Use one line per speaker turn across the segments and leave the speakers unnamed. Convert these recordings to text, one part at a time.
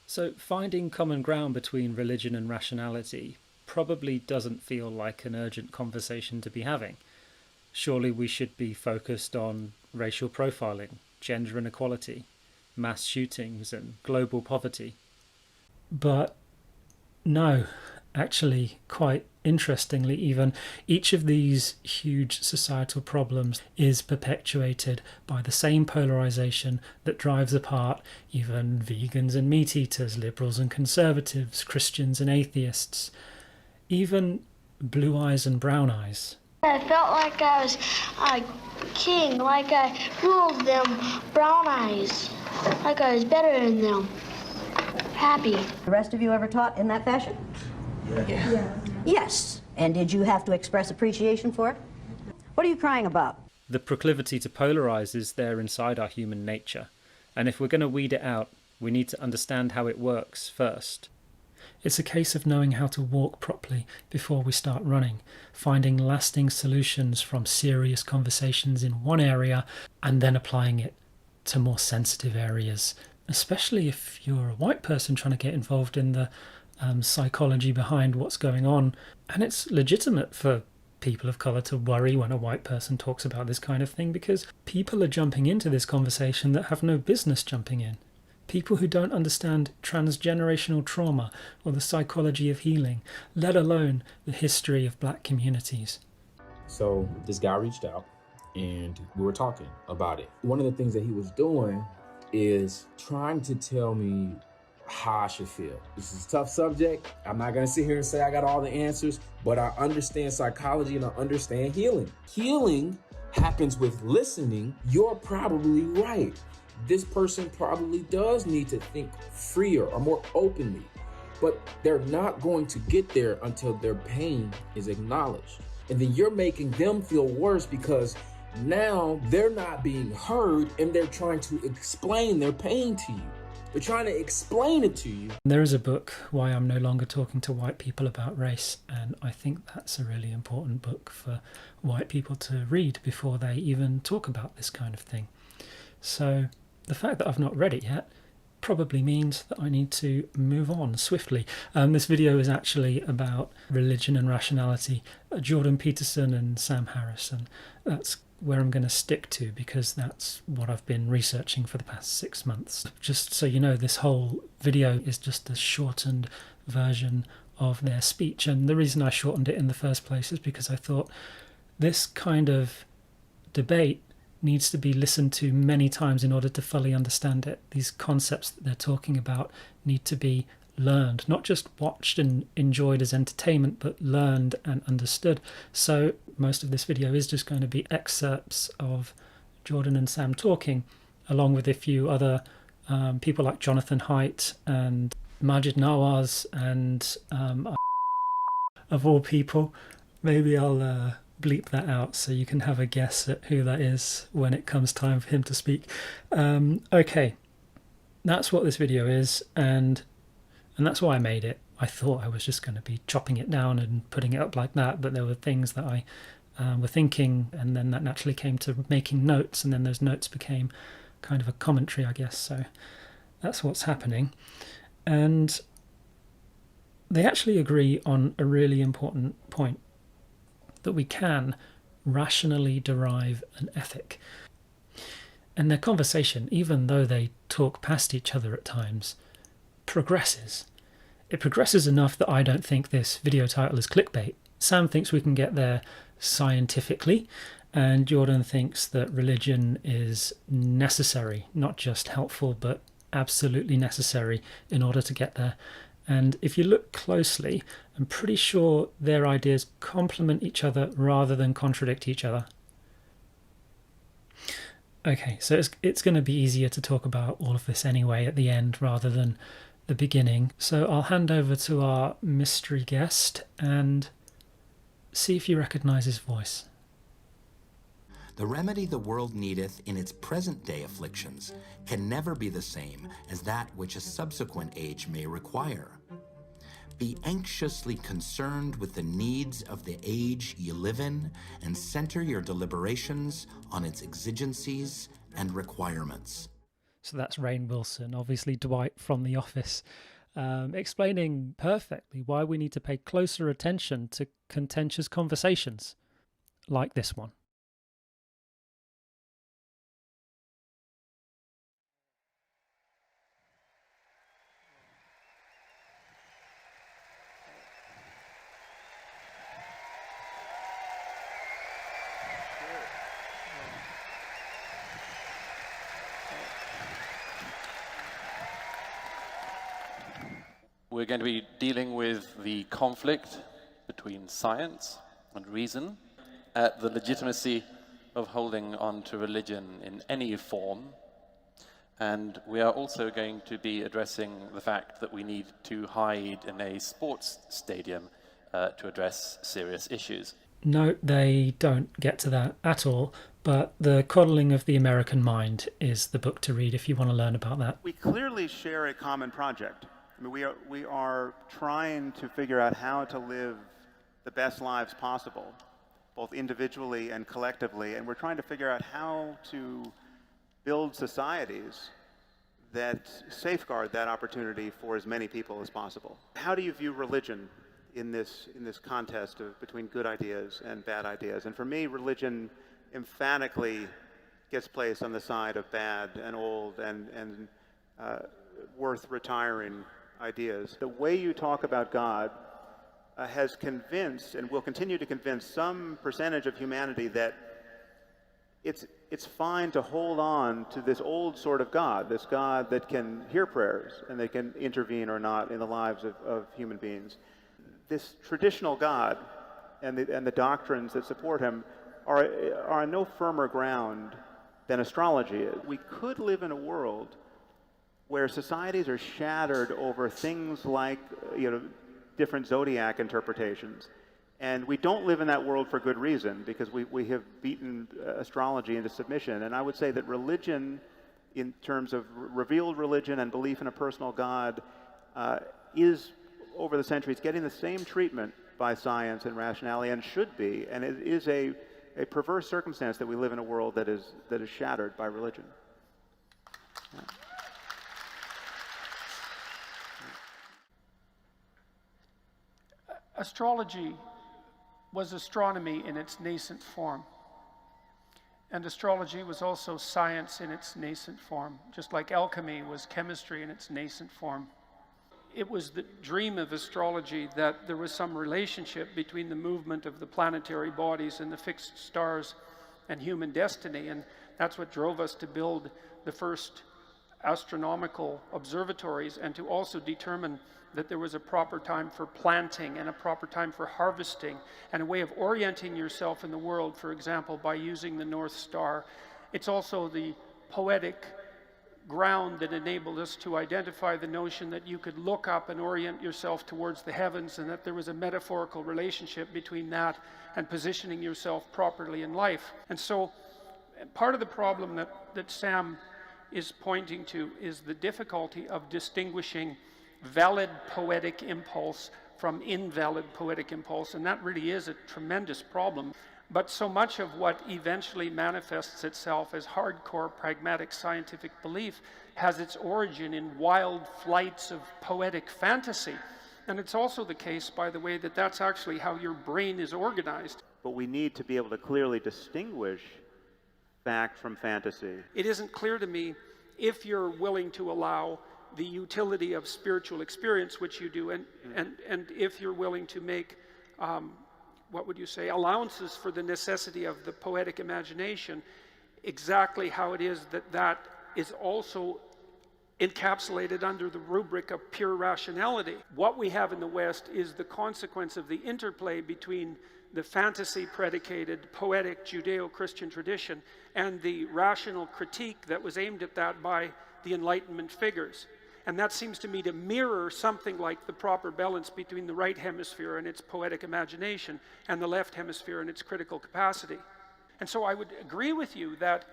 So, finding common ground between religion and rationality probably doesn't feel like an urgent conversation to be having. Surely we should be focused on racial profiling, gender inequality, mass shootings, and global poverty. But no, actually, quite interestingly, even each of these huge societal problems is perpetuated by the same polarization that drives apart even vegans and meat eaters, liberals and conservatives, Christians and atheists, even blue eyes and brown eyes.
I felt like I was a king, like I ruled them brown eyes, like I was better than them. Happy.
The rest of you ever taught in that fashion? Yeah. Yes. And did you have to express appreciation for it? What are you crying about?
The proclivity to polarize is there inside our human nature, and if we're going to weed it out, we need to understand how it works first. It's a case of knowing how to walk properly before we start running, finding lasting solutions from serious conversations in one area and then applying it to more sensitive areas, especially if you're a white person trying to get involved in the psychology behind what's going on. And it's legitimate for people of colour to worry when a white person talks about this kind of thing, because people are jumping into this conversation that have no business jumping in. People who don't understand transgenerational trauma or the psychology of healing, let alone the history of black communities.
So this guy reached out and we were talking about it. One of the things that he was doing is trying to tell me how I should feel. This is a tough subject. I'm not gonna sit here and say I got all the answers, but I understand psychology and I understand healing. Healing happens with listening. You're probably right. This person probably does need to think freer or more openly, but they're not going to get there until their pain is acknowledged. And then you're making them feel worse because now they're not being heard and they're trying to explain their pain to you. They're trying to explain it to you.
There is a book, Why I'm No Longer Talking to White People About Race, and I think that's a really important book for white people to read before they even talk about this kind of thing. So the fact that I've not read it yet probably means that I need to move on swiftly. This video is actually about religion and rationality, Jordan Peterson and Sam Harris, and that's where I'm going to stick to because that's what I've been researching for the past 6 months. Just so you know, this whole video is just a shortened version of their speech, and the reason I shortened it in the first place is because I thought this kind of debate needs to be listened to many times in order to fully understand it. These concepts that they're talking about need to be learned, not just watched and enjoyed as entertainment, but learned and understood. So most of this video is just going to be excerpts of Jordan and Sam talking, along with a few other people like Jonathan Haidt and Majid Nawaz and of all people. Maybe I'll bleep that out so you can have a guess at who that is when it comes time for him to speak. Okay, that's what this video is, and that's why I made it. I thought I was just going to be chopping it down and putting it up like that, but there were things that I were thinking, and then that naturally came to making notes, and then those notes became kind of a commentary, I guess. So that's what's happening. And they actually agree on a really important point, that we can rationally derive an ethic. And their conversation, even though they talk past each other at times, progresses. It progresses enough that I don't think this video title is clickbait. Sam thinks we can get there scientifically, and Jordan thinks that religion is necessary, not just helpful, but absolutely necessary in order to get there. And if you look closely, I'm pretty sure their ideas complement each other rather than contradict each other. Okay, so it's going to be easier to talk about all of this anyway at the end rather than the beginning. So I'll hand over to our mystery guest and see if you recognise his voice.
The remedy the world needeth in its present-day afflictions can never be the same as that which a subsequent age may require. Be anxiously concerned with the needs of the age ye live in, and center your deliberations on its exigencies and requirements.
So that's Rainn Wilson, obviously Dwight from The Office, explaining perfectly why we need to pay closer attention to contentious conversations like this one.
We're going to be dealing with the conflict between science and reason, the legitimacy of holding on to religion in any form, and we are also going to be addressing the fact that we need to hide in a sports stadium to address serious issues.
No, they don't get to that at all, but The Coddling of the American Mind is the book to read if you want to learn about that.
We clearly share a common project. I mean, we are trying to figure out how to live the best lives possible, both individually and collectively, and we're trying to figure out how to build societies that safeguard that opportunity for as many people as possible. How do you view religion in this contest between good ideas and bad ideas? And for me, religion emphatically gets placed on the side of bad and old and worth retiring ideas. The way you talk about God has convinced and will continue to convince some percentage of humanity that it's fine to hold on to this old sort of God, this God that can hear prayers and that can intervene or not in the lives of human beings. This traditional God and the doctrines that support him are on no firmer ground than astrology is. We could live in a world where societies are shattered over things like, different zodiac interpretations. And we don't live in that world for good reason, because we have beaten astrology into submission. And I would say that religion, in terms of revealed religion and belief in a personal God, is, over the centuries, getting the same treatment by science and rationality, and should be. And it is a perverse circumstance that we live in a world that is shattered by religion. Yeah.
Astrology was astronomy in its nascent form. And astrology was also science in its nascent form, just like alchemy was chemistry in its nascent form. It was the dream of astrology that there was some relationship between the movement of the planetary bodies and the fixed stars and human destiny, and that's what drove us to build the first astronomical observatories, and to also determine that there was a proper time for planting and a proper time for harvesting, and a way of orienting yourself in the world, for example, by using the North Star. It's also the poetic ground that enabled us to identify the notion that you could look up and orient yourself towards the heavens, and that there was a metaphorical relationship between that and positioning yourself properly in life. And so part of the problem that Sam is pointing to is the difficulty of distinguishing valid poetic impulse from invalid poetic impulse, and that really is a tremendous problem. But so much of what eventually manifests itself as hardcore pragmatic scientific belief has its origin in wild flights of poetic fantasy. And it's also the case, by the way, that that's actually how your brain is organized.
But we need to be able to clearly distinguish fact from fantasy.
It isn't clear to me if you're willing to allow the utility of spiritual experience, which you do, and if you're willing to make, what would you say, allowances for the necessity of the poetic imagination, exactly how it is that is also encapsulated under the rubric of pure rationality. What we have in the West is the consequence of the interplay between the fantasy-predicated, poetic Judeo-Christian tradition and the rational critique that was aimed at that by the Enlightenment figures. And that seems to me to mirror something like the proper balance between the right hemisphere and its poetic imagination and the left hemisphere and its critical capacity. And so I would agree with you that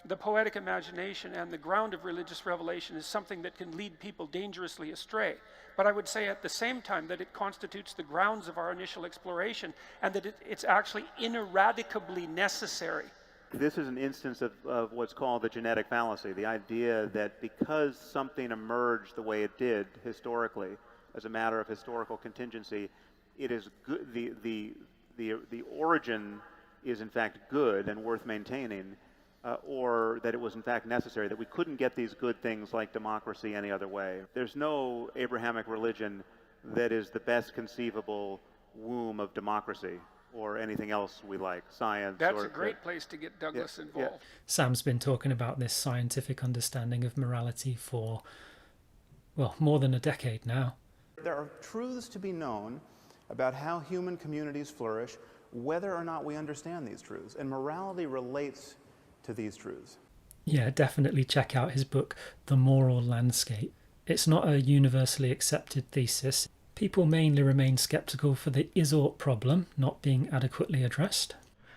the poetic imagination and the ground of religious revelation is something that can lead people dangerously astray. But I would say at the same time that it constitutes the grounds of our initial exploration, and that it's actually ineradicably necessary
This is an instance of what's called the genetic fallacy, the idea that because something emerged the way it did historically, as a matter of historical contingency, it is good, the origin is in fact good and worth maintaining, or that it was in fact necessary, that we couldn't get these good things like democracy any other way. There's no Abrahamic religion that is the best conceivable womb of democracy or anything else we like, science.
That's a great place to get Douglas involved.
Yeah.
Sam's been talking about this scientific understanding of morality for, well, more than a decade now.
There are truths to be known about how human communities flourish, whether or not we understand these truths, and morality relates to these truths.
Yeah, definitely check out his book, The Moral Landscape. It's not a universally accepted thesis. People mainly remain sceptical for the is-ought problem not being adequately addressed.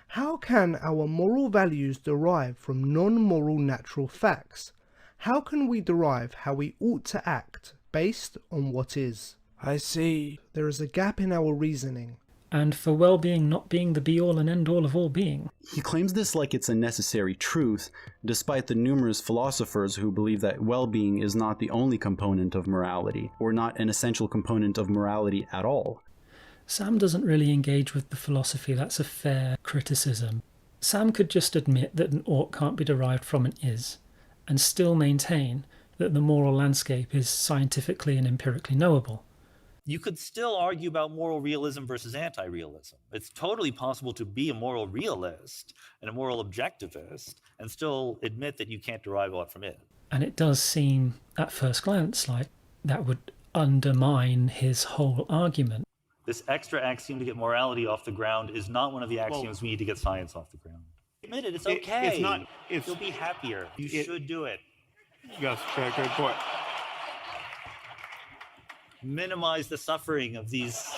How can our moral values derive from non-moral natural facts? How can we derive how we ought to act based on what is?
I see.
There is a gap in our reasoning.
And for well-being not being the be-all and end-all of all being.
He claims this like it's a necessary truth, despite the numerous philosophers who believe that well-being is not the only component of morality, or not an essential component of morality at all.
Sam doesn't really engage with the philosophy. That's a fair criticism. Sam could just admit that an ought can't be derived from an is, and still maintain that the moral landscape is scientifically and empirically knowable.
You could still argue about moral realism versus anti-realism. It's totally possible to be a moral realist and a moral objectivist and still admit that you can't derive a lot from it.
And it does seem, at first glance, like that would undermine his whole argument.
This extra axiom to get morality off the ground is not one of the axioms we need to get science off the ground. Admit it, it's okay.
It's not.
You'll be happier. You should do it.
Yes, good point.
Minimize the suffering of these.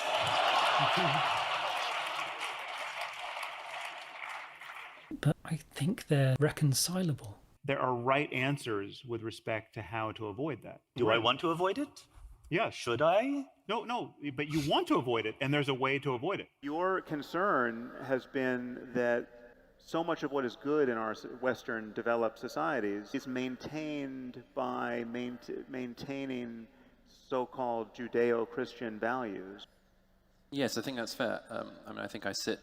But I think they're reconcilable.
There are right answers with respect to how to avoid that.
Do I want to avoid it?
Yes.
Should I?
No, but you want to avoid it, and there's a way to avoid it. Your concern has been that so much of what is good in our Western developed societies is maintained by maintaining so-called Judeo-Christian values.
Yes, I think that's fair. I think I sit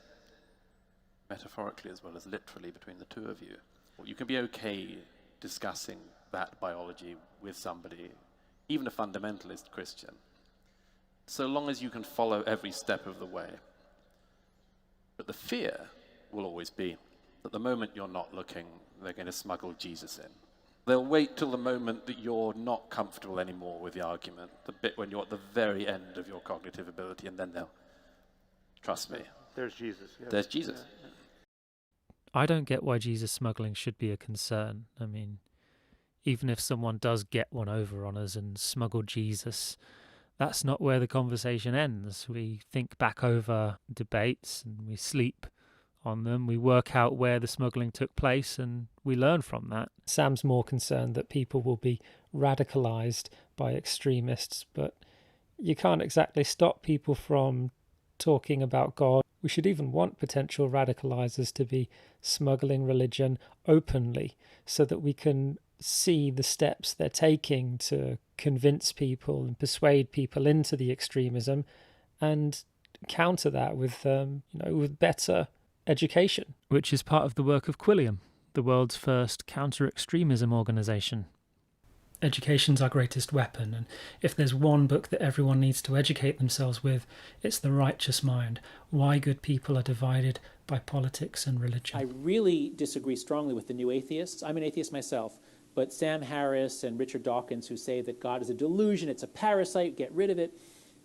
metaphorically as well as literally between the two of you. You can be okay discussing that biology with somebody, even a fundamentalist Christian, so long as you can follow every step of the way. But the fear will always be that the moment you're not looking, they're going to smuggle Jesus in. They'll wait till the moment that you're not comfortable anymore with the argument, the bit when you're at the very end of your cognitive ability, and then they'll, trust me.
There's Jesus. Yes.
There's Jesus.
Yeah.
I don't get why Jesus smuggling should be a concern. I mean, even if someone does get one over on us and smuggle Jesus, that's not where the conversation ends. We think back over debates and we sleep on them. We work out where the smuggling took place and we learn from that. Sam's more concerned that people will be radicalized by extremists, but you can't exactly stop people from talking about God. We should even want potential radicalizers to be smuggling religion openly so that we can see the steps they're taking to convince people and persuade people into the extremism and counter that with with better education, which is part of the work of Quilliam, the world's first counter-extremism organisation. Education's our greatest weapon, and if there's one book that everyone needs to educate themselves with, it's The Righteous Mind, Why Good People Are Divided by Politics and Religion.
I really disagree strongly with the new atheists. I'm an atheist myself, but Sam Harris and Richard Dawkins, who say that God is a delusion, it's a parasite, get rid of it,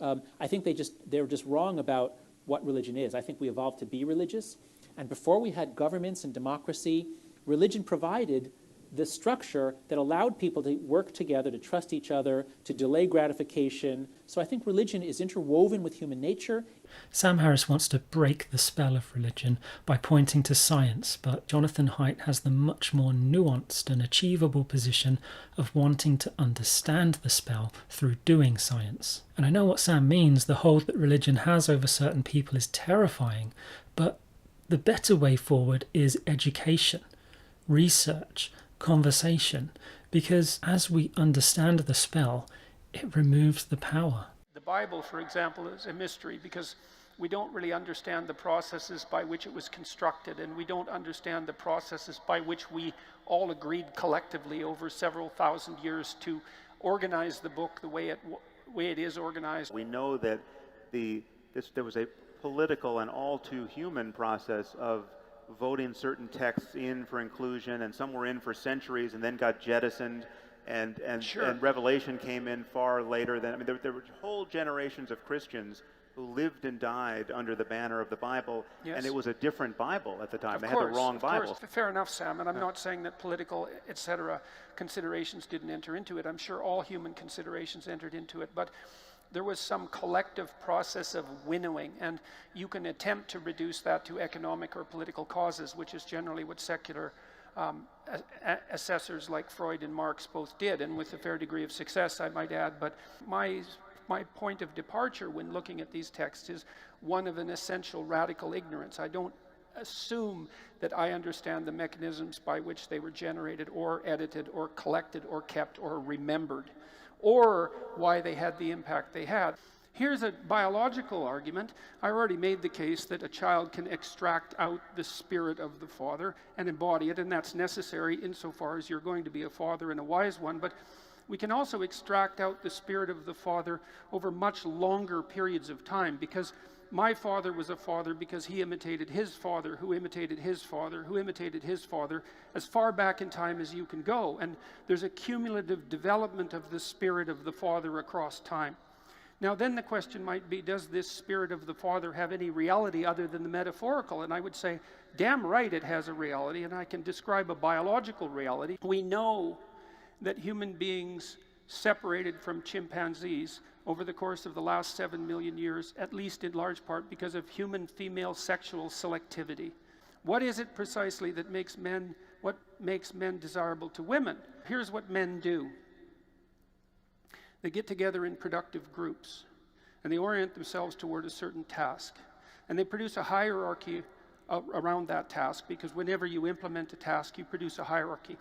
I think they're just wrong about what religion is. I think we evolved to be religious, and before we had governments and democracy, religion provided the structure that allowed people to work together, to trust each other, to delay gratification. So I think religion is interwoven with human nature.
Sam Harris wants to break the spell of religion by pointing to science, but Jonathan Haidt has the much more nuanced and achievable position of wanting to understand the spell through doing science. And I know what Sam means. The hold that religion has over certain people is terrifying, but The better way forward is education, research, conversation, because as we understand the spell, it removes the power.
The Bible, for example, is a mystery because we don't really understand the processes by which it was constructed, and we don't understand the processes by which we all agreed collectively over several thousand years to organize the book the way it is organized.
We know that there was a political and all too human process of voting certain texts in for inclusion, and some were in for centuries and then got jettisoned, and Revelation came in far later than, I mean, there were whole generations of Christians who lived and died under the banner of the Bible, and it was a different Bible at the time. They had the wrong Bible.
Fair enough, Sam, and I'm not saying that political, etc., considerations didn't enter into it. I'm sure all human considerations entered into it, but there was some collective process of winnowing, and you can attempt to reduce that to economic or political causes, which is generally what secular assessors like Freud and Marx both did, and with a fair degree of success, I might add. But my point of departure when looking at these texts is one of an essential radical ignorance. I don't assume that I understand the mechanisms by which they were generated or edited or collected or kept or remembered, or why they had the impact they had. Here's a biological argument. I already made the case that a child can extract out the spirit of the father and embody it, and that's necessary insofar as you're going to be a father and a wise one, but we can also extract out the spirit of the father over much longer periods of time, because my father was a father because he imitated his father, who imitated his father, who imitated his father, as far back in time as you can go. And there's a cumulative development of the spirit of the father across time. Now then the question might be, does this spirit of the father have any reality other than the metaphorical? And I would say, damn right it has a reality, and I can describe a biological reality. We know that human beings separated from chimpanzees over the course of the last 7 million years, at least in large part because of human female sexual selectivity. What is it precisely that makes men desirable to women? Here's what men do. They get together in productive groups, and they orient themselves toward a certain task. And they produce a hierarchy around that task, because whenever you implement a task, you produce a hierarchy.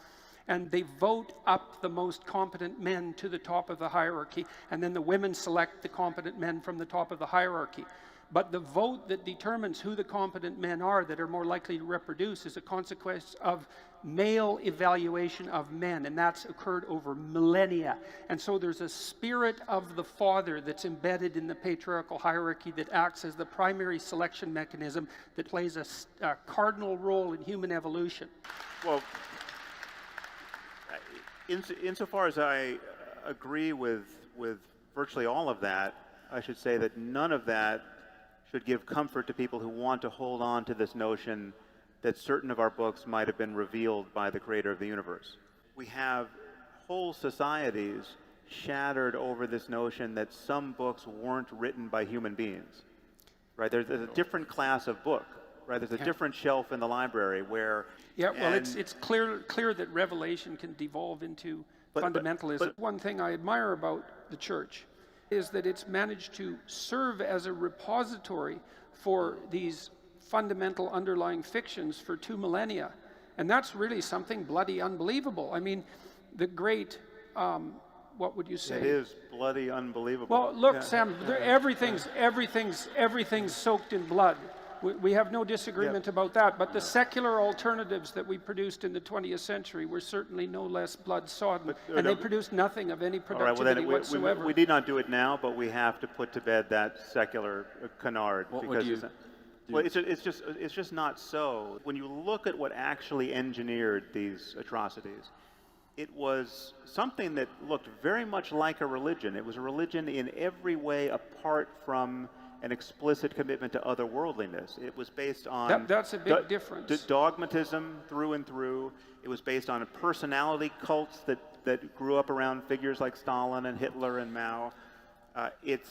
And they vote up the most competent men to the top of the hierarchy, and then the women select the competent men from the top of the hierarchy. But the vote that determines who the competent men are that are more likely to reproduce is a consequence of male evaluation of men, and that's occurred over millennia. And so there's a spirit of the father that's embedded in the patriarchal hierarchy that acts as the primary selection mechanism that plays a cardinal role in human evolution.
Well, insofar as I agree with virtually all of that, I should say that none of that should give comfort to people who want to hold on to this notion that certain of our books might have been revealed by the creator of the universe. We have whole societies shattered over this notion that some books weren't written by human beings, right? There's a different class of book, right? There's a different shelf in the library where...
Yeah, well, it's clear that revelation can devolve into fundamentalism. But one thing I admire about the church is that it's managed to serve as a repository for these fundamental underlying fictions for 2 millennia. And that's really something bloody unbelievable. I mean, the great, what would you say?
It is bloody unbelievable.
Well, look, Sam, everything's soaked in blood. We have no disagreement about that, but the secular alternatives that we produced in the 20th century were certainly no less blood-sodden, and they produced nothing of any productivity whatsoever.
We need not do it now, but we have to put to bed that secular canard.
What would you do?
Well, it's just not so. When you look at what actually engineered these atrocities, it was something that looked very much like a religion. It was a religion in every way apart from an explicit commitment to otherworldliness. It was based on...
That's a big difference.
Dogmatism through and through. It was based on personality cults that grew up around figures like Stalin and Hitler and Mao. It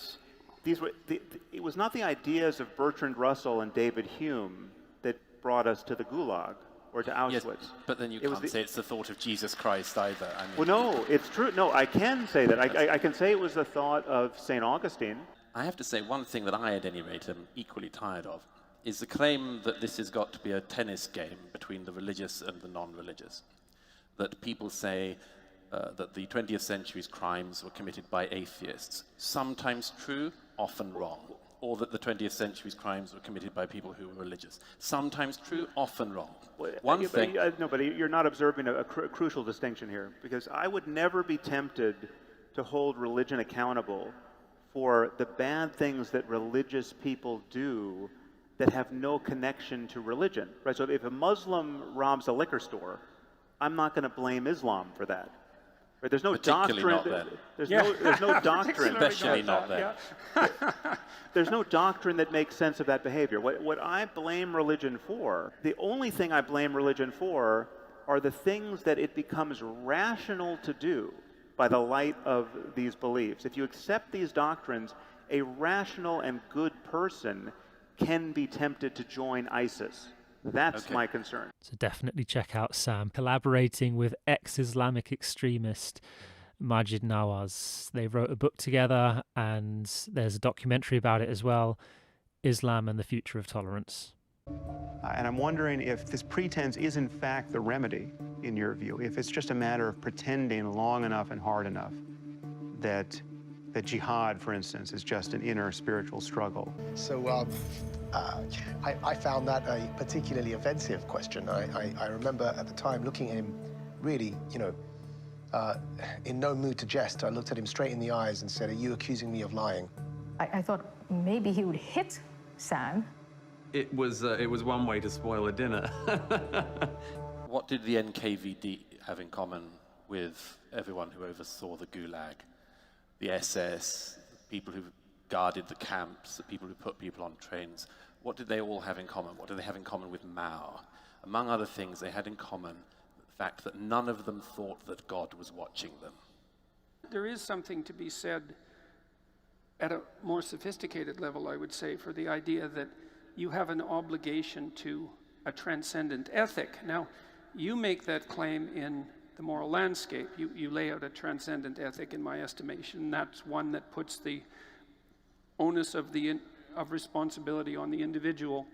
was not the ideas of Bertrand Russell and David Hume that brought us to the Gulag or to Auschwitz.
Yes, but then you can't say it's the thought of Jesus Christ either. I mean,
well, no, it's true. No, I can say that. I can say it was the thought of St. Augustine.
I have to say one thing that I, at any rate, am equally tired of is the claim that this has got to be a tennis game between the religious and the non-religious. That people say that the 20th century's crimes were committed by atheists. Sometimes true, often wrong. Or that the 20th century's crimes were committed by people who were religious. Sometimes true, often wrong. One thing...
No, but you're not observing a crucial distinction here, because I would never be tempted to hold religion accountable for the bad things that religious people do that have no connection to religion, right? So if a Muslim robs a liquor store, I'm not going to blame Islam for that. Right? There's no doctrine. There's no doctrine.
Especially not then.
There's no doctrine that makes sense of that behavior. What I blame religion for, the only thing I blame religion for, are the things that it becomes rational to do by the light of these beliefs. If you accept these doctrines, a rational and good person can be tempted to join ISIS. That's my concern.
So definitely check out Sam collaborating with ex-Islamic extremist Majid Nawaz. They wrote a book together, and there's a documentary about it as well, Islam and the Future of Tolerance.
And I'm wondering if this pretense is in fact the remedy, in your view, if it's just a matter of pretending long enough and hard enough that jihad, for instance, is just an inner spiritual struggle.
So I found that a particularly offensive question. I remember at the time looking at him really, in no mood to jest. I looked at him straight in the eyes and said, "Are you accusing me of lying?"
I thought maybe he would hit Sam.
It was one way to spoil a dinner.
What did the NKVD have in common with everyone who oversaw the Gulag? The SS, the people who guarded the camps, the people who put people on trains. What did they all have in common? What did they have in common with Mao? Among other things, they had in common the fact that none of them thought that God was watching them.
There is something to be said at a more sophisticated level, I would say, for the idea that you have an obligation to a transcendent ethic. Now, you make that claim in the moral landscape. You lay out a transcendent ethic, in my estimation. That's one that puts the onus of responsibility on the individual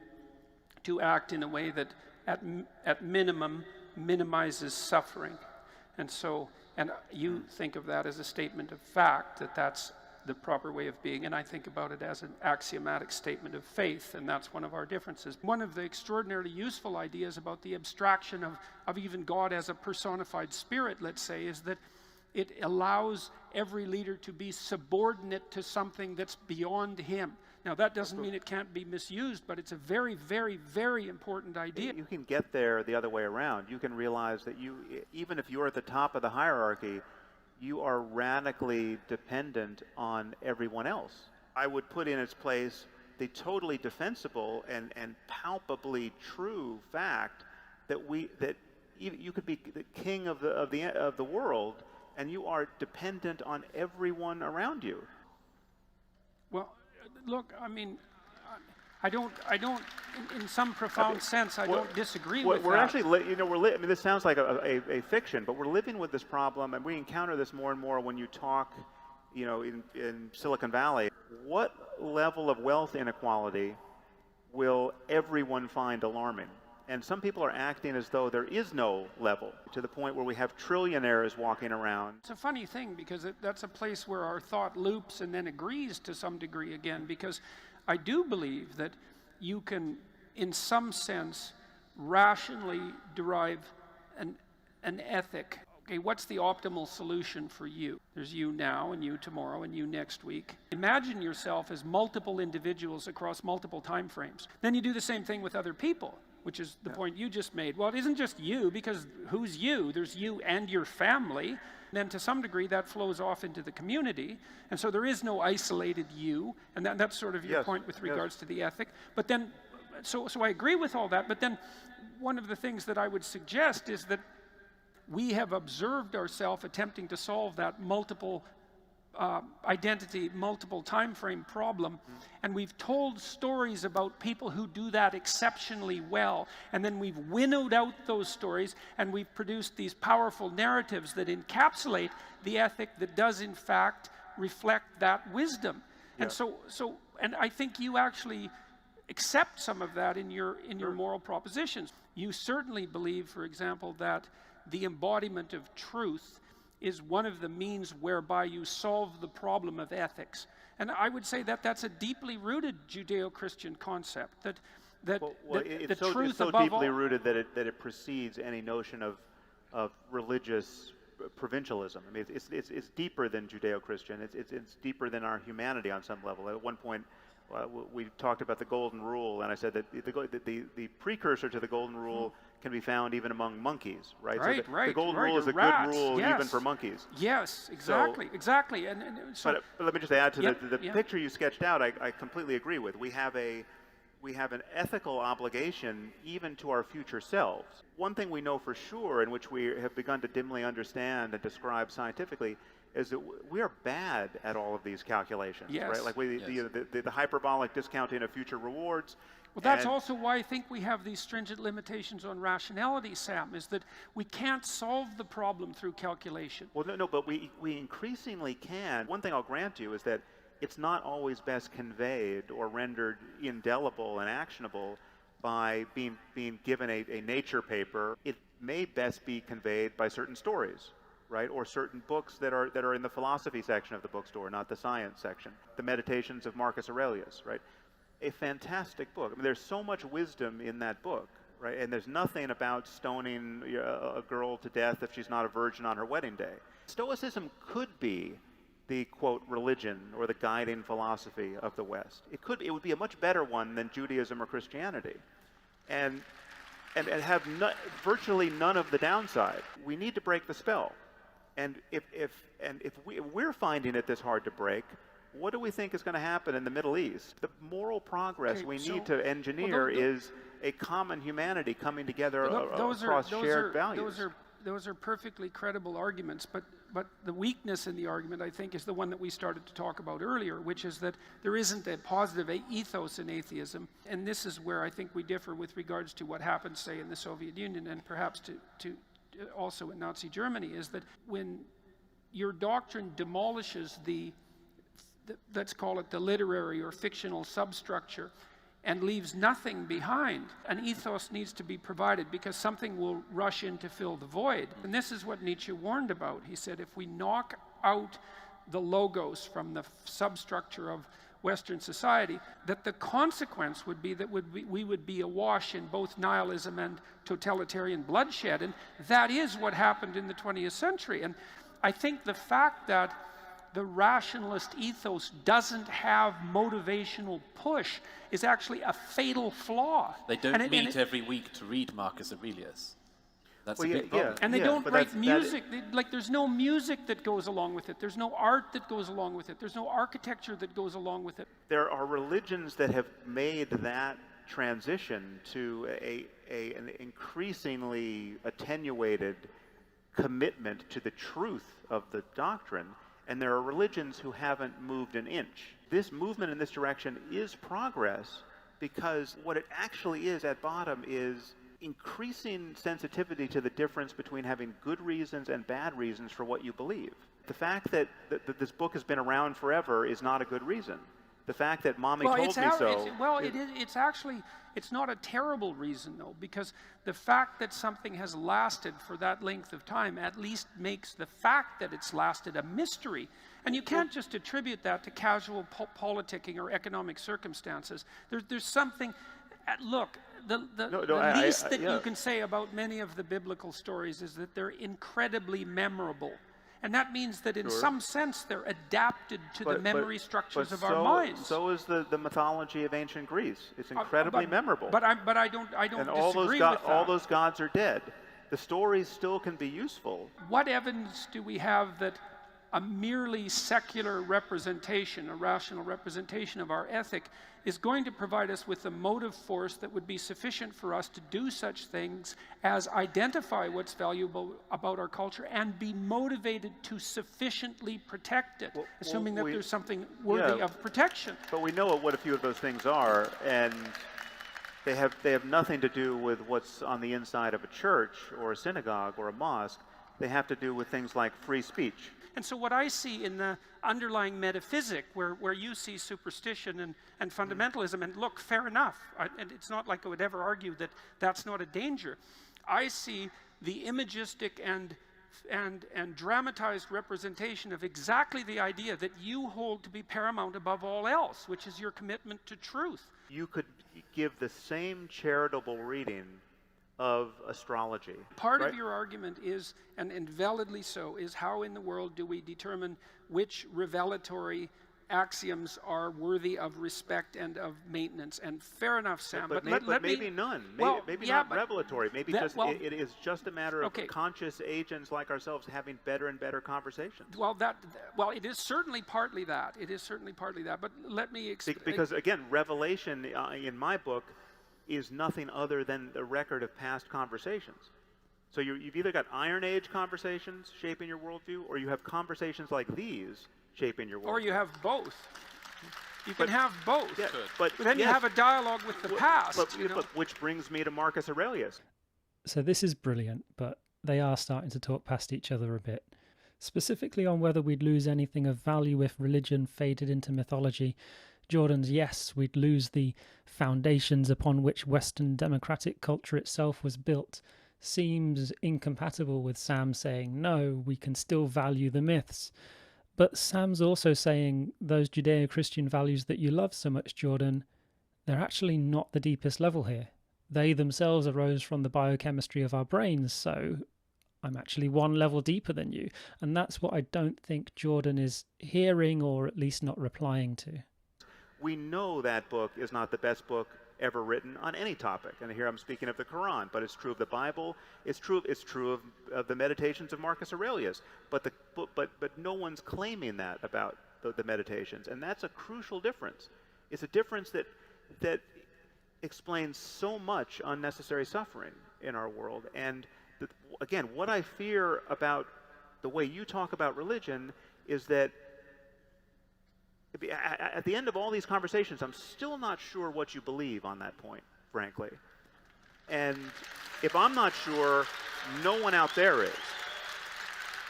to act in a way that, at minimum, minimizes suffering. And you think of that as a statement of fact, that that's the proper way of being, and I think about it as an axiomatic statement of faith, and that's one of our differences. One of the extraordinarily useful ideas about the abstraction of even God as a personified spirit, let's say, is that it allows every leader to be subordinate to something that's beyond him. Now, that doesn't mean it can't be misused, but it's a very, very, very important idea.
You can get there the other way around. You can realize that even if you're at the top of the hierarchy, you are radically dependent on everyone else. I would put in its place the totally defensible and palpably true fact that you could be the king of the world, and you are dependent on everyone around you.
Well, look, I mean, I don't. In some profound sense, I don't disagree with that.
We're actually, I mean, this sounds like a fiction, but we're living with this problem, and we encounter this more and more when you talk, in Silicon Valley. What level of wealth inequality will everyone find alarming? And some people are acting as though there is no level, to the point where we have trillionaires walking around.
It's a funny thing, because that's a place where our thought loops and then agrees to some degree again, because I do believe that you can, in some sense, rationally derive an ethic. Okay, what's the optimal solution for you? There's you now, and you tomorrow, and you next week. Imagine yourself as multiple individuals across multiple time frames. Then you do the same thing with other people, which is the point you just made. Well, it isn't just you, because who's you? There's you and your family. Then to some degree that flows off into the community, and so there is no isolated you, and that's sort of your point with regards to the ethic. But then, so I agree with all that, but then one of the things that I would suggest is that we have observed ourselves attempting to solve that multiple identity, multiple time frame problem, and we've told stories about people who do that exceptionally well, and then we've winnowed out those stories, and we've produced these powerful narratives that encapsulate the ethic that does in fact reflect that wisdom. And so I think you actually accept some of that in your moral propositions. You certainly believe, for example, that the embodiment of truth is one of the means whereby you solve the problem of ethics. And I would say that that's a deeply rooted Judeo-Christian concept, that
it's
the truth
so
above
deeply
all.
rooted that it precedes any notion of religious provincialism. I mean, it's deeper than Judeo-Christian. It's deeper than our humanity on some level. At one point, we talked about the Golden Rule, and I said that the precursor to the Golden Rule can be found even among monkeys, right?
Right,
so
right.
The Golden
right,
Rule is a
rats,
good rule
yes.
even for monkeys.
Yes, exactly, exactly. And so,
but let me just add to the
yeah.
picture you sketched out. I completely agree with. We have an ethical obligation even to our future selves. One thing we know for sure, in which we have begun to dimly understand and describe scientifically, is that we are bad at all of these calculations,
Yes.
right? Like the hyperbolic discounting of future rewards.
Well, that's also why I think we have these stringent limitations on rationality, Sam, is that we can't solve the problem through calculation.
Well, no, but we increasingly can. One thing I'll grant you is that it's not always best conveyed or rendered indelible and actionable by being given a nature paper. It may best be conveyed by certain stories, right? Or certain books that are in the philosophy section of the bookstore, not the science section. The Meditations of Marcus Aurelius, right? A fantastic book. I mean, there's so much wisdom in that book, right? And there's nothing about stoning a girl to death if she's not a virgin on her wedding day. Stoicism could be the, quote, religion or the guiding philosophy of the West. It would be a much better one than Judaism or Christianity. And have virtually none of the downside. We need to break the spell. And if we're finding it this hard to break, what do we think is going to happen in the Middle East? The moral progress we need to engineer is a common humanity coming together across shared values.
Those are perfectly credible arguments, but the weakness in the argument, I think, is the one that we started to talk about earlier, which is that there isn't a positive ethos in atheism. And this is where I think we differ with regards to what happened, say, in the Soviet Union and perhaps to also in Nazi Germany, is that when your doctrine demolishes let's call it the literary or fictional substructure, and leaves nothing behind, an ethos needs to be provided because something will rush in to fill the void. And this is what Nietzsche warned about. He said, if we knock out the logos from the substructure of Western society, that the consequence would be that we would be awash in both nihilism and totalitarian bloodshed. And that is what happened in the 20th century. And I think the fact that the rationalist ethos doesn't have motivational push is actually a fatal flaw.
They don't meet every week to read Marcus Aurelius. That's a big problem.
And they don't write music. There's no music that goes along with it. There's no art that goes along with it. There's no architecture that goes along with it.
There are religions that have made that transition to an increasingly attenuated commitment to the truth of the doctrine. And there are religions who haven't moved an inch. This movement in this direction is progress because what it actually is at bottom is increasing sensitivity to the difference between having good reasons and bad reasons for what you believe. The fact that this book has been around forever is not a good reason. The fact that mommy told me so.
It's not a terrible reason, though, because the fact that something has lasted for that length of time at least makes the fact that it's lasted a mystery. And you can't just attribute that to casual politicking or economic circumstances. There's something. Look, the least that you can say about many of the biblical stories is that they're incredibly memorable. And that means that in some sense they're adapted to the memory structures of our minds.
So is the mythology of ancient Greece. It's incredibly memorable.
But I don't
and
disagree with that.
All those gods are dead. The stories still can be useful.
What evidence do we have that a merely secular representation, a rational representation of our ethic, is going to provide us with a motive force that would be sufficient for us to do such things as identify what's valuable about our culture and be motivated to sufficiently protect it, assuming that there's something worthy of protection.
But we know what a few of those things are, and they have nothing to do with what's on the inside of a church or a synagogue or a mosque. They have to do with things like free speech.
And so what I see in the underlying metaphysic, where you see superstition and fundamentalism, and look, fair enough, and it's not like I would ever argue that that's not a danger. I see the imagistic and dramatized representation of exactly the idea that you hold to be paramount above all else, which is your commitment to truth.
You could give the same charitable reading of astrology.
Part of your argument is, and validly so, is how in the world do we determine which revelatory axioms are worthy of respect and of maintenance? And fair enough, Sam. But
maybe none. Maybe not revelatory. Maybe it is just a matter of conscious agents like ourselves having better and better conversations.
Well, it is certainly partly that. It is certainly partly that. But let me explain.
Because again, revelation in my book is nothing other than the record of past conversations. So you've either got Iron Age conversations shaping your worldview, or you have conversations like these shaping your worldview.
Or you have both. You can have both.
Yeah, but
then you have a dialogue with the past.
But which brings me to Marcus Aurelius.
So this is brilliant, but they are starting to talk past each other a bit. Specifically on whether we'd lose anything of value if religion faded into mythology, Jordan's yes, we'd lose the foundations upon which Western democratic culture itself was built, seems incompatible with Sam saying, no, we can still value the myths. But Sam's also saying those Judeo-Christian values that you love so much, Jordan, they're actually not the deepest level here. They themselves arose from the biochemistry of our brains, so I'm actually one level deeper than you. And that's what I don't think Jordan is hearing, or at least not replying to.
We know that book is not the best book ever written on any topic. And here I'm speaking of the Quran, but it's true of the Bible. It's true of the Meditations of Marcus Aurelius. But no one's claiming that about the Meditations, and that's a crucial difference. It's a difference that explains so much unnecessary suffering in our world. And again, what I fear about the way you talk about religion is that at the end of all these conversations, I'm still not sure what you believe on that point, frankly. And if I'm not sure, no one out there is.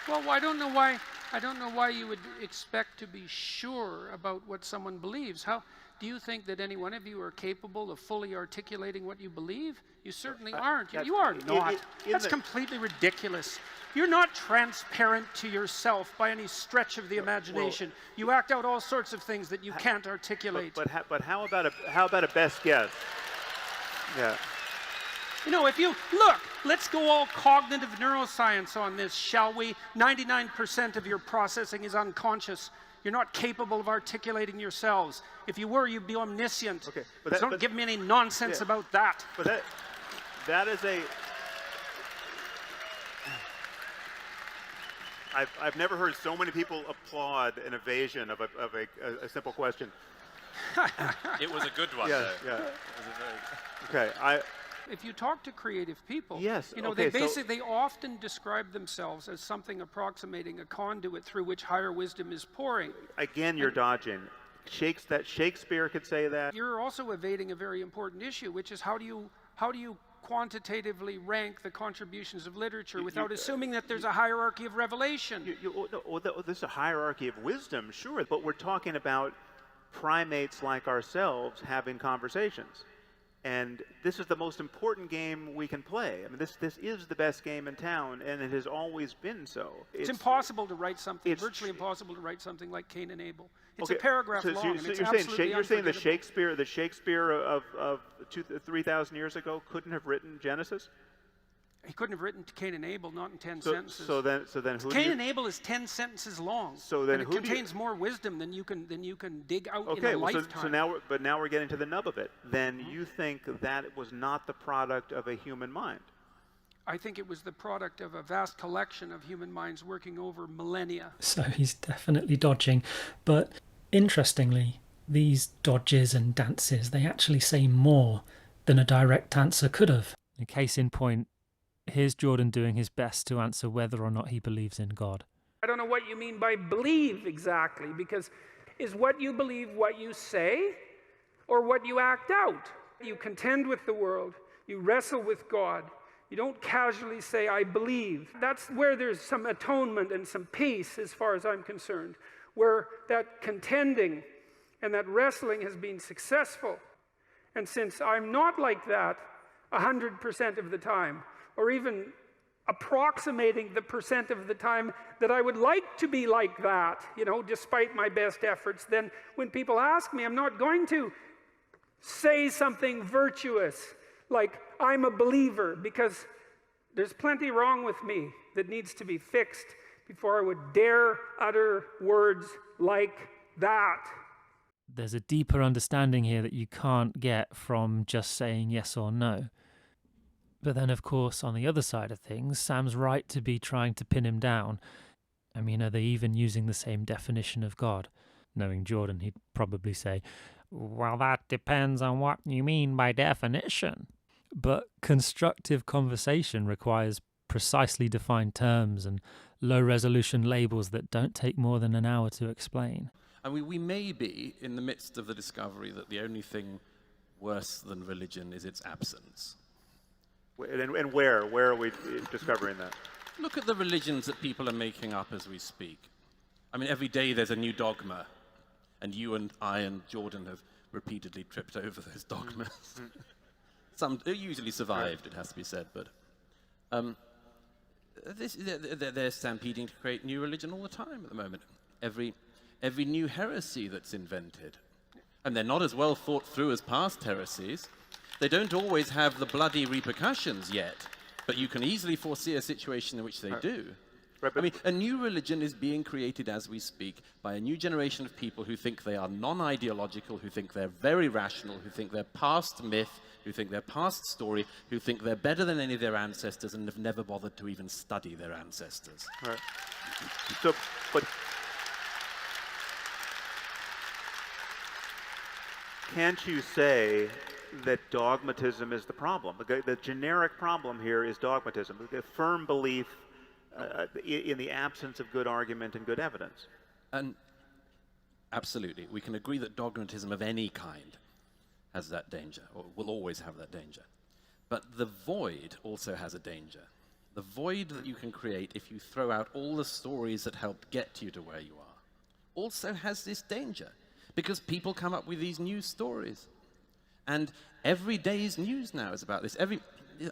Well, I don't know why you would expect to be sure about what someone believes. How do you think that any one of you are capable of fully articulating what you believe? You certainly aren't. You are not. That's completely ridiculous. You're not transparent to yourself by any stretch of the imagination. You act out all sorts of things that you can't articulate.
But how about a best guess? Yeah.
You know, if you look, let's go all cognitive neuroscience on this, shall we? 99% of your processing is unconscious. You're not capable of articulating yourselves. If you were, you'd be omniscient.
Okay,
don't give me any nonsense about that.
But that is a. I've never heard so many people applaud an evasion of a simple question.
It was a good one.
Yeah,
though.
yeah.
It was a very...
Okay,
If you talk to creative people,
yes,
you know, they often describe themselves as something approximating a conduit through which higher wisdom is pouring.
Again, you're dodging. Shakespeare could say that.
You're also evading a very important issue, which is how do you quantitatively rank the contributions of literature without assuming that there's a hierarchy of revelation?
There's a hierarchy of wisdom, sure, but we're talking about primates like ourselves having conversations. And this is the most important game we can play. I mean, this is the best game in town, and it has always been so.
It's impossible to write something, virtually impossible to write something like Cain and Abel. It's a paragraph long, and it's absolutely
you're saying the Shakespeare of 3,000 years ago couldn't have written Genesis?
He couldn't have written Cain and Abel, not in 10 sentences.
So then who?
Cain and Abel is 10 sentences long.
So then
and it contains more wisdom than you can dig out in a
Okay,
lifetime.
so now we're getting to the nub of it. Then you think that it was not the product of a human mind?
I think it was the product of a vast collection of human minds working over millennia.
So he's definitely dodging. But interestingly, these dodges and dances, they actually say more than a direct answer could have.
A case in point, here's Jordan doing his best to answer whether or not he believes in God.
I don't know what you mean by believe exactly, because is what you believe what you say or what you act out? You contend with the world, you wrestle with God, You don't casually say, I believe. That's where there's some atonement and some peace, as far as I'm concerned, where that contending and that wrestling has been successful. And since I'm not like that 100% of the time, or even approximating the percent of the time that I would like to be like that, you know, despite my best efforts, then when people ask me, I'm not going to say something virtuous like I'm a believer, because there's plenty wrong with me that needs to be fixed before I would dare utter words like that.
There's a deeper understanding here that you can't get from just saying yes or no. But then, of course, on the other side of things, Sam's right to be trying to pin him down. I mean, are they even using the same definition of God? Knowing Jordan, he'd probably say, well, that depends on what you mean by definition. But constructive conversation requires precisely defined terms and low-resolution labels that don't take more than an hour to explain.
I mean, we may be in the midst of the discovery that the only thing worse than religion is its absence.
And where are we discovering that?
Look at the religions that people are making up as we speak. I mean, every day there's a new dogma, and you and I and Jordan have repeatedly tripped over those dogmas. Some usually survived, it has to be said, but they're stampeding to create new religion all the time at the moment. Every new heresy that's invented. And they're not as well thought through as past heresies. They don't always have the bloody repercussions yet, but you can easily foresee a situation in which they do.
Right,
I mean, a new religion is being created as we speak by a new generation of people who think they are non-ideological, who think they're very rational, who think they're past myth, who think they're past story, who think they're better than any of their ancestors and have never bothered to even study their ancestors.
Right. So, but can't you say that dogmatism is the problem? The generic problem here is dogmatism, a firm belief in the absence of good argument and good evidence.
And absolutely, we can agree that dogmatism of any kind has that danger, or will always have that danger. But the void also has a danger. The void that you can create if you throw out all the stories that helped get you to where you are also has this danger, because people come up with these new stories. And every day's news now is about this.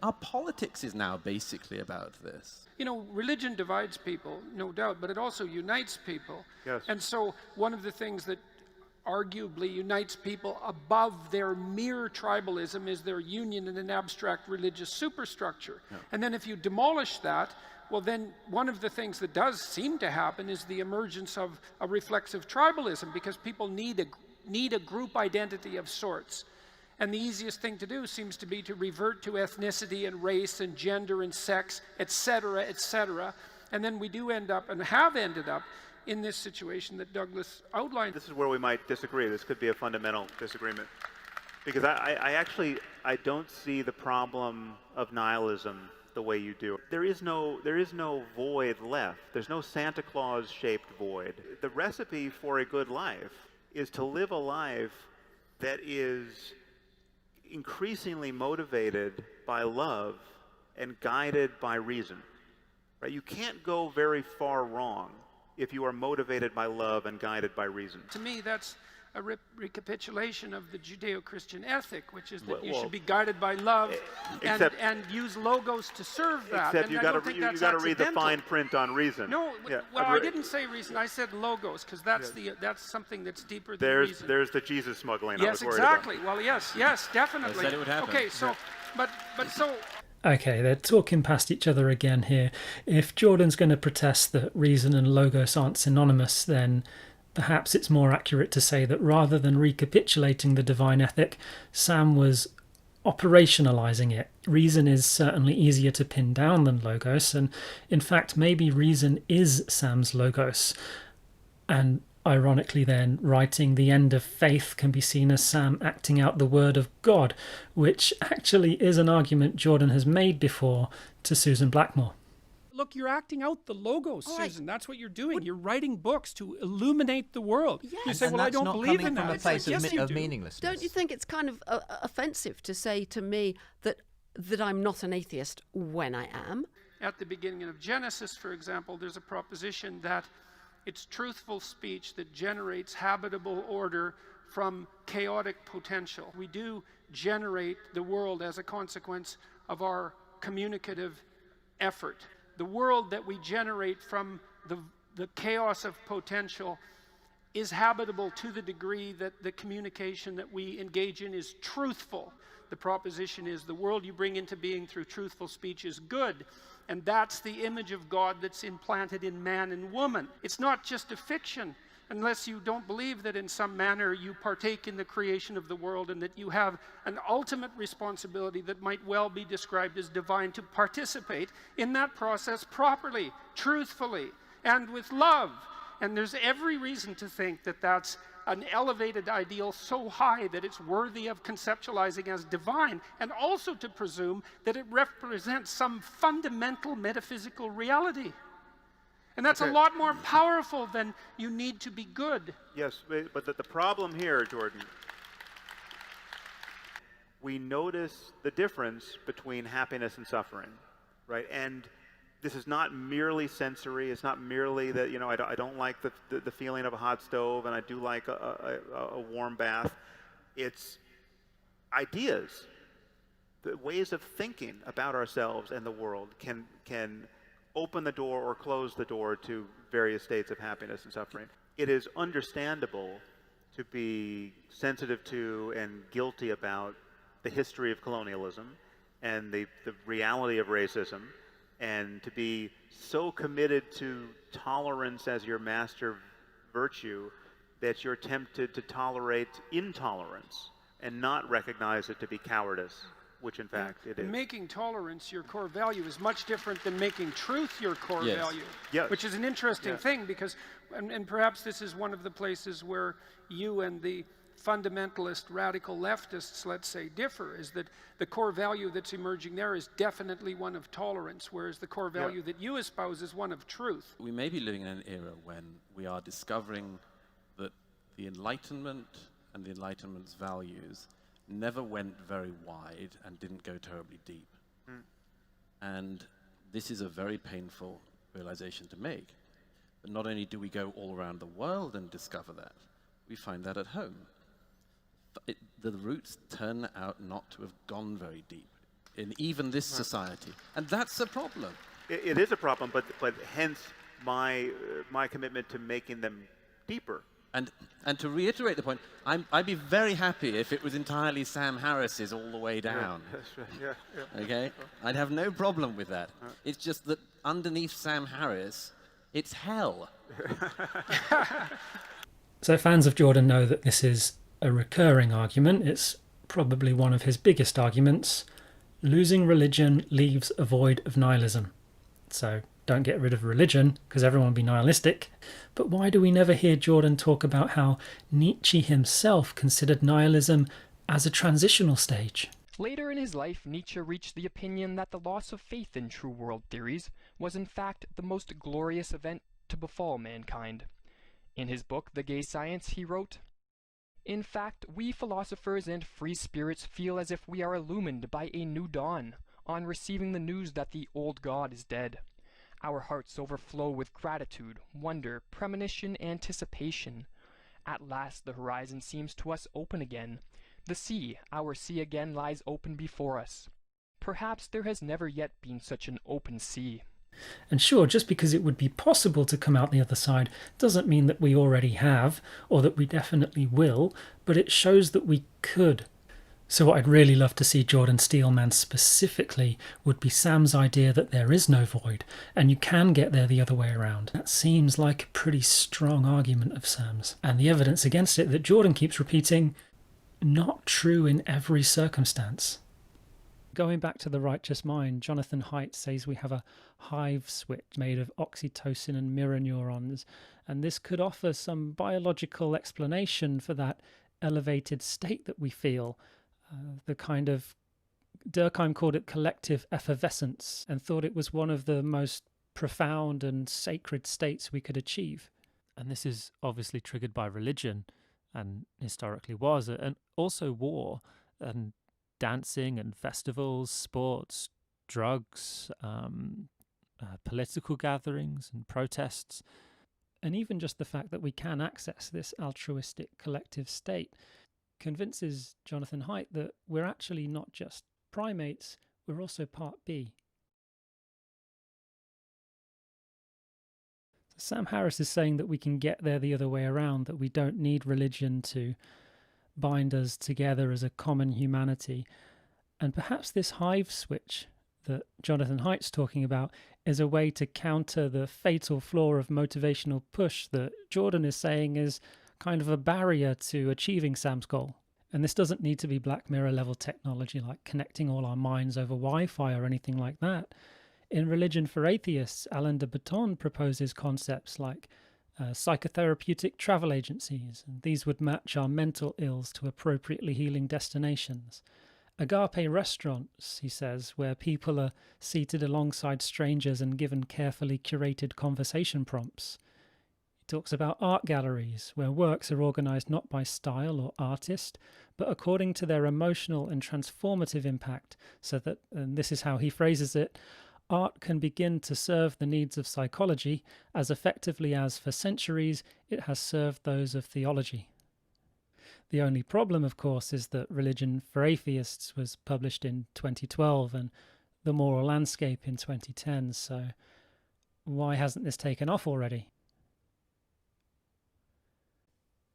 Our politics is now basically about this.
You know, religion divides people, no doubt, but it also unites people.
Yes.
And so one of the things that arguably unites people above their mere tribalism is their union in an abstract religious superstructure.
Yeah.
And then if you demolish that, well, then one of the things that does seem to happen is the emergence of a reflexive tribalism, because people need a group identity of sorts. And the easiest thing to do seems to be to revert to ethnicity and race and gender and sex, etc., etc. And then we do end up, and have ended up, in this situation that Douglas outlined.
This is where we might disagree. This could be a fundamental disagreement. Because I don't see the problem of nihilism the way you do. There is no void left. There's no Santa Claus-shaped void. The recipe for a good life is to live a life that is increasingly motivated by love and guided by reason. Right? You can't go very far wrong if you are motivated by love and guided by reason.
To me, that's a recapitulation of the Judeo-Christian ethic, which is that you should be guided by love and use logos to serve that.
Except you got to read the fine print on reason.
No,
yeah.
Well, I didn't say reason. I said logos, because that's that's something that's deeper than reason.
There's the Jesus smuggling.
Yes,
I was
exactly.
About.
Well, yes, definitely.
I said it would happen.
Okay, so, but so.
Okay, they're talking past each other again here. If Jordan's going to protest that reason and logos aren't synonymous, then perhaps it's more accurate to say that rather than recapitulating the divine ethic, Sam was operationalizing it. Reason is certainly easier to pin down than logos, and in fact maybe reason is Sam's logos. And ironically then, writing the end of faith can be seen as Sam acting out the word of God, which actually is an argument Jordan has made before to Susan Blackmore.
Look, you're acting out the logos, Susan. That's what you're doing. You're writing books to illuminate the world.
Yes.
You say, well, I don't believe in that.
From a place
of
meaninglessness. Don't you think it's kind of offensive to say to me that that I'm not an atheist when I am.
At the beginning of Genesis, for example, there's a proposition that it's truthful speech that generates habitable order from chaotic potential. We do generate the world as a consequence of our communicative effort. The world that we generate from the chaos of potential is habitable to the degree that the communication that we engage in is truthful. The proposition is the world you bring into being through truthful speech is good, and that's the image of God that's implanted in man and woman. It's not just a fiction, unless you don't believe that in some manner you partake in the creation of the world and that you have an ultimate responsibility that might well be described as divine to participate in that process properly, truthfully, and with love. And there's every reason to think that that's an elevated ideal so high that it's worthy of conceptualizing as divine, and also to presume that it represents some fundamental metaphysical reality. And that's a lot more powerful than you need to be good.
Yes, but the problem here, Jordan, we notice the difference between happiness and suffering, right? And this is not merely sensory. It's not merely that, you know, I don't like the feeling of a hot stove and I do like a warm bath. It's ideas. The ways of thinking about ourselves and the world can open the door or close the door to various states of happiness and suffering. It is understandable to be sensitive to and guilty about the history of colonialism and the reality of racism, and to be so committed to tolerance as your master virtue that you're tempted to tolerate intolerance and not recognize it to be cowardice, which in fact it is.
Making tolerance your core value is much different than making truth your core value, which is an interesting thing, because, and perhaps this is one of the places where you and the fundamentalist radical leftists, let's say, differ, is that the core value that's emerging there is definitely one of tolerance, whereas the core value that you espouse is one of truth.
We may be living in an era when we are discovering that the Enlightenment and the Enlightenment's values never went very wide and didn't go terribly deep. And this is a very painful realization to make. But not only do we go all around the world and discover that, we find that at home. The roots turn out not to have gone very deep in even this society, and that's a problem.
It is a problem, but hence my commitment to making them deeper.
And to reiterate the point, I'd be very happy if it was entirely Sam Harris's all the way down. Okay, I'd have no problem with that. It's just that underneath Sam Harris, it's hell.
So fans of Jordan know that this is a recurring argument. It's probably one of his biggest arguments. Losing religion leaves a void of nihilism. So don't get rid of religion, because everyone will be nihilistic. But why do we never hear Jordan talk about how Nietzsche himself considered nihilism as a transitional stage?
Later in his life, Nietzsche reached the opinion that the loss of faith in true world theories was in fact the most glorious event to befall mankind. In his book, The Gay Science, he wrote, "In fact, we philosophers and free spirits feel as if we are illumined by a new dawn on receiving the news that the old God is dead. Our hearts overflow with gratitude, wonder, premonition, anticipation. At last the horizon seems to us open again. The sea, our sea again lies open before us. Perhaps there has never yet been such an open sea."
And sure, just because it would be possible to come out the other side doesn't mean that we already have, or that we definitely will, but it shows that we could. So what I'd really love to see Jordan Steelman specifically would be Sam's idea that there is no void, and you can get there the other way around. That seems like a pretty strong argument of Sam's. And the evidence against it that Jordan keeps repeating, not true in every circumstance. Going back to the righteous mind, Jonathan Haidt says we have a hive switch made of oxytocin and mirror neurons, and this could offer some biological explanation for that elevated state that we feel. The kind of, Durkheim called it collective effervescence, and thought it was one of the most profound and sacred states we could achieve. And this is obviously triggered by religion, and historically was, and also war. And
dancing and festivals, sports, drugs, political gatherings and protests, and even just the fact that we can access this altruistic collective state convinces Jonathan Haidt that we're actually not just primates, we're also part B. Sam Harris is saying that we can get there the other way around, that we don't need religion to bind us together as a common humanity. And perhaps this hive switch that Jonathan Haidt's talking about is a way to counter the fatal flaw of motivational push that Jordan is saying is kind of a barrier to achieving Sam's goal. And this doesn't need to be Black Mirror level technology like connecting all our minds over Wi-Fi or anything like that. In Religion for Atheists, Alain de Botton proposes concepts like psychotherapeutic travel agencies, and these would match our mental ills to appropriately healing destinations. Agape restaurants, he says, where people are seated alongside strangers and given carefully curated conversation prompts. He talks about art galleries, where works are organised not by style or artist, but according to their emotional and transformative impact, so that, and this is how he phrases it, art can begin to serve the needs of psychology as effectively as, for centuries, it has served those of theology. The only problem, of course, is that Religion for Atheists was published in 2012 and The Moral Landscape in 2010, so why hasn't this taken off already?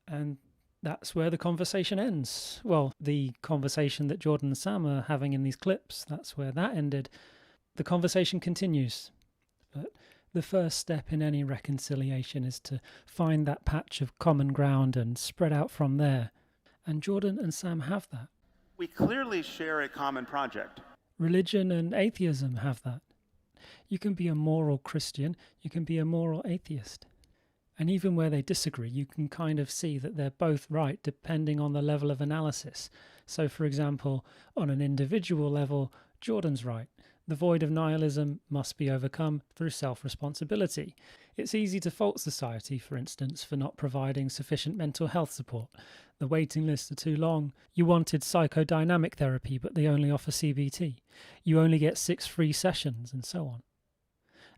And that's where the conversation ends. Well, the conversation that Jordan and Sam are having in these clips, that's where that ended. The conversation continues, but the first step in any reconciliation is to find that patch of common ground and spread out from there. And Jordan and Sam have that.
We clearly share a common project.
Religion and atheism have that. You can be a moral Christian, you can be a moral atheist. And even where they disagree, you can kind of see that they're both right depending on the level of analysis. So, for example, on an individual level, Jordan's right. The void of nihilism must be overcome through self-responsibility. It's easy to fault society, for instance, for not providing sufficient mental health support. The waiting lists are too long. You wanted psychodynamic therapy, but they only offer CBT. You only get 6 free sessions, and so on.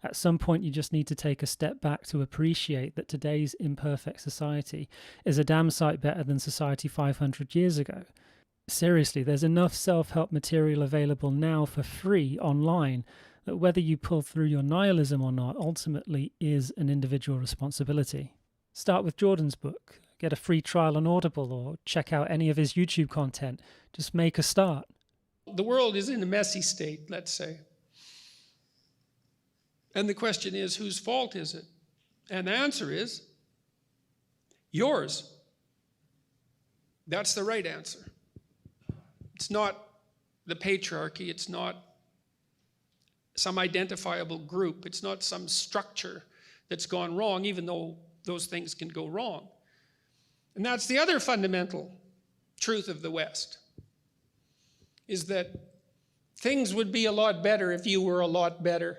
At some point, you just need to take a step back to appreciate that today's imperfect society is a damn sight better than society 500 years ago. Seriously, there's enough self-help material available now for free online that whether you pull through your nihilism or not ultimately is an individual responsibility. Start with Jordan's book, get a free trial on Audible, or check out any of his YouTube content. Just make a start.
The world is in a messy state, let's say. And the question is, whose fault is it? And the answer is, yours. That's the right answer. It's not the patriarchy, it's not some identifiable group, it's not some structure that's gone wrong, even though those things can go wrong. And that's the other fundamental truth of the West, is that things would be a lot better if you were a lot better.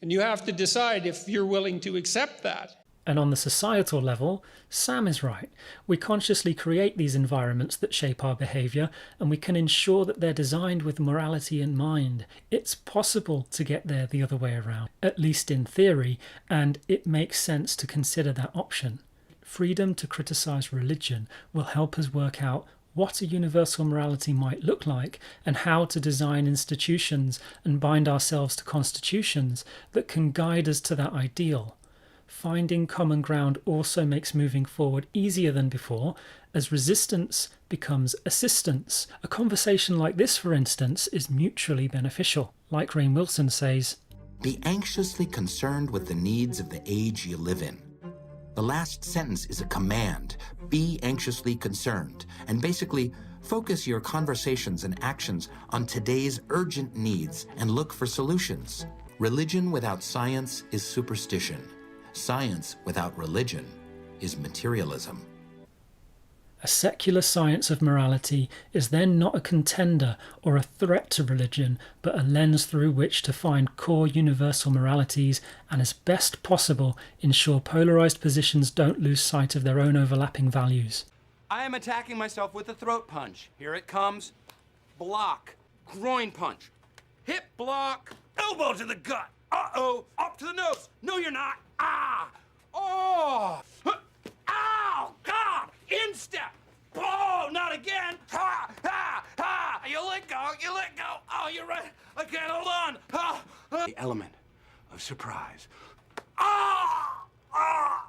And you have to decide if you're willing to accept that.
And on the societal level, Sam is right. We consciously create these environments that shape our behaviour, and we can ensure that they're designed with morality in mind. It's possible to get there the other way around, at least in theory, and it makes sense to consider that option. Freedom to criticise religion will help us work out what a universal morality might look like and how to design institutions and bind ourselves to constitutions that can guide us to that ideal. Finding common ground also makes moving forward easier than before, as resistance becomes assistance. A conversation like this, for instance, is mutually beneficial. Like Rainn Wilson says,
"Be anxiously concerned with the needs of the age you live in." The last sentence is a command. Be anxiously concerned. And basically, focus your conversations and actions on today's urgent needs and look for solutions. Religion without science is superstition. Science without religion is materialism.
a secular science of morality is then not a contender or a threat to religion, but a lens through which to find core universal moralities and, as best possible, ensure polarised positions don't lose sight of their own overlapping values.
I am attacking myself with a throat punch. Here it comes. block, groin punch. Hip block, elbow to the gut. Uh-oh, up to the nose. No, you're not. Ah! Oh! Ow! God! Instep! Oh, not again! Ha! Ha! Ha! You let go, you let go. Oh, you're right. I can't hold on. Ha! The element of surprise. Ah! Ah!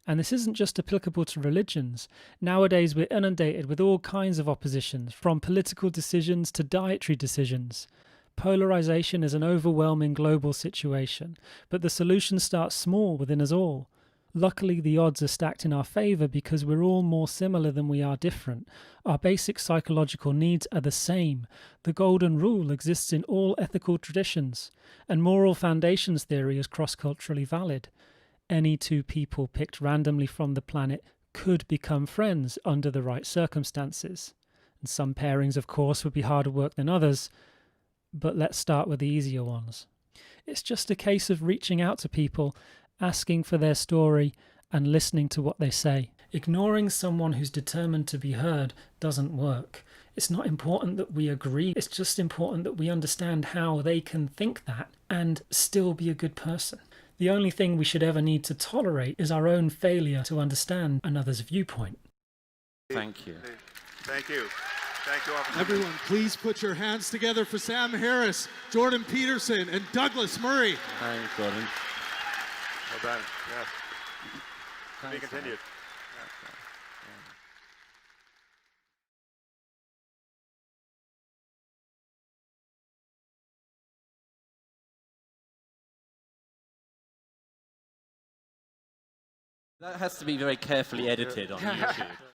And this isn't just applicable to religions. Nowadays we're inundated with all kinds of oppositions, from political decisions to dietary decisions. Polarization is an overwhelming global situation, but the solution starts small within us all. Luckily, the odds are stacked in our favour because we're all more similar than we are different. Our basic psychological needs are the same. The golden rule exists in all ethical traditions, and moral foundations theory is cross-culturally valid. Any two people picked randomly from the planet could become friends under the right circumstances. And some pairings, of course, would be harder work than others, but let's start with the easier ones. It's just a case of reaching out to people, asking for their story, and listening to what they say. Ignoring someone who's determined to be heard doesn't work. It's not important that we agree, it's just important that we understand how they can think that and still be a good person. The only thing we should ever need to tolerate is our own failure to understand another's viewpoint.
Thank you.
Thank you. Thank you all for coming.
Everyone, please put your hands together for Sam Harris, Jordan Peterson, and Douglas Murray.
Thanks, Jordan.
Well done. Yes. To be continued.
That has to be very carefully edited on YouTube.